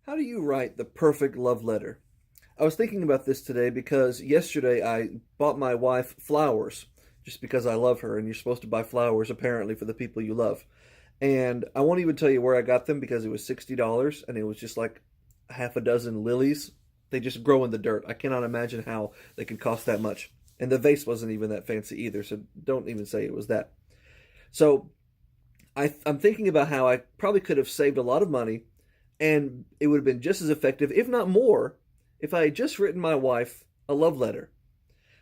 How do you write the perfect love letter? I was thinking about this today because yesterday I bought my wife flowers just because I love her, and you're supposed to buy flowers apparently for the people you love. And I won't even tell you where I got them because it was $60 and it was just like half a dozen lilies. They just grow in the dirt. I cannot imagine how they could cost that much. And the vase wasn't even that fancy either, so don't even say it was that. So I'm thinking about how I probably could have saved a lot of money and it would have been just as effective, if not more, if I had just written my wife a love letter.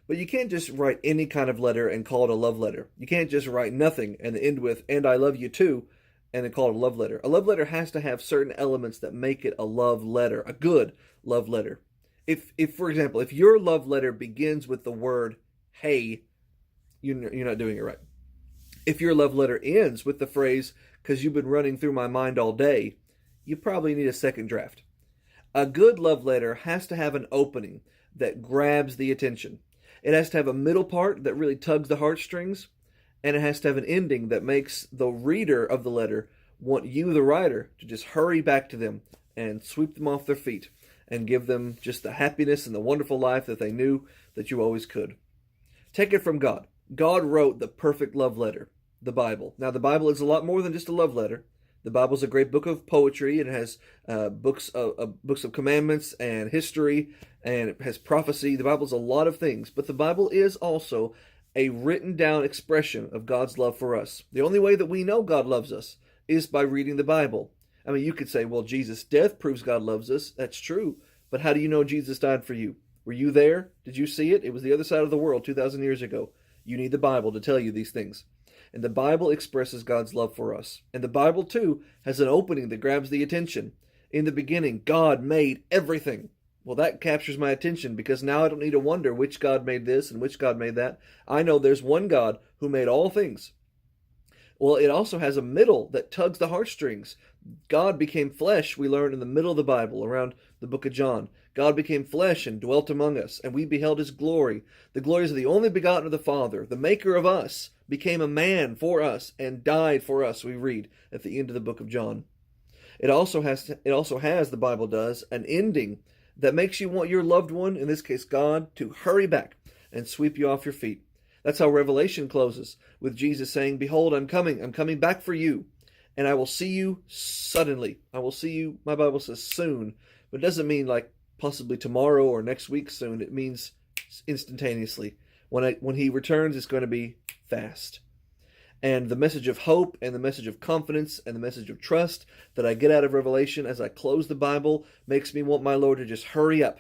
But you can't just write any kind of letter and call it a love letter. You can't just write nothing and end with, and I love you too, and then call it a love letter. A love letter has to have certain elements that make it a love letter, a good love letter. If for example, if your love letter begins with the word hey, you're not doing it right. If your love letter ends with the phrase, because you've been running through my mind all day, you probably need a second draft. A good love letter has to have an opening that grabs the attention. It has to have a middle part that really tugs the heartstrings, and it has to have an ending that makes the reader of the letter want you, the writer, to just hurry back to them and sweep them off their feet and give them just the happiness and the wonderful life that they knew that you always could. Take it from God. God wrote the perfect love letter, the Bible. Now, the Bible is a lot more than just a love letter. The Bible is a great book of poetry. It has books of commandments and history, and it has prophecy. The Bible is a lot of things, but the Bible is also a written down expression of God's love for us. The only way that we know God loves us is by reading the Bible. I mean, you could say, well, Jesus' death proves God loves us. That's true. But how do you know Jesus died for you? Were you there? Did you see it? It was the other side of the world 2,000 years ago. You need the Bible to tell you these things. And the Bible expresses God's love for us. And the Bible, too, has an opening that grabs the attention. In the beginning, God made everything. Well, that captures my attention because now I don't need to wonder which God made this and which God made that. I know there's one God who made all things. Well, it also has a middle that tugs the heartstrings. God became flesh, we learn in the middle of the Bible, around the book of John. God became flesh and dwelt among us, and we beheld his glory. The glories of the only begotten of the Father, the maker of us, became a man for us and died for us, we read at the end of the book of John. It also has, the Bible does, an ending that makes you want your loved one, in this case God, to hurry back and sweep you off your feet. That's how Revelation closes, with Jesus saying, behold, I'm coming back for you, and I will see you suddenly. I will see you, my Bible says soon, but it doesn't mean like possibly tomorrow or next week soon. It means instantaneously. When he returns, it's going to be fast. And the message of hope and the message of confidence and the message of trust that I get out of Revelation as I close the Bible makes me want my Lord to just hurry up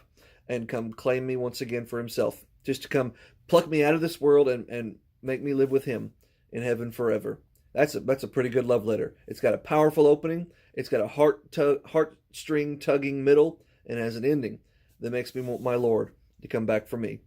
and come claim me once again for himself. Just to come pluck me out of this world and make me live with him in heaven forever. That's a pretty good love letter. It's got a powerful opening. It's got a heartstring tugging middle, and has an ending that makes me want my Lord to come back for me.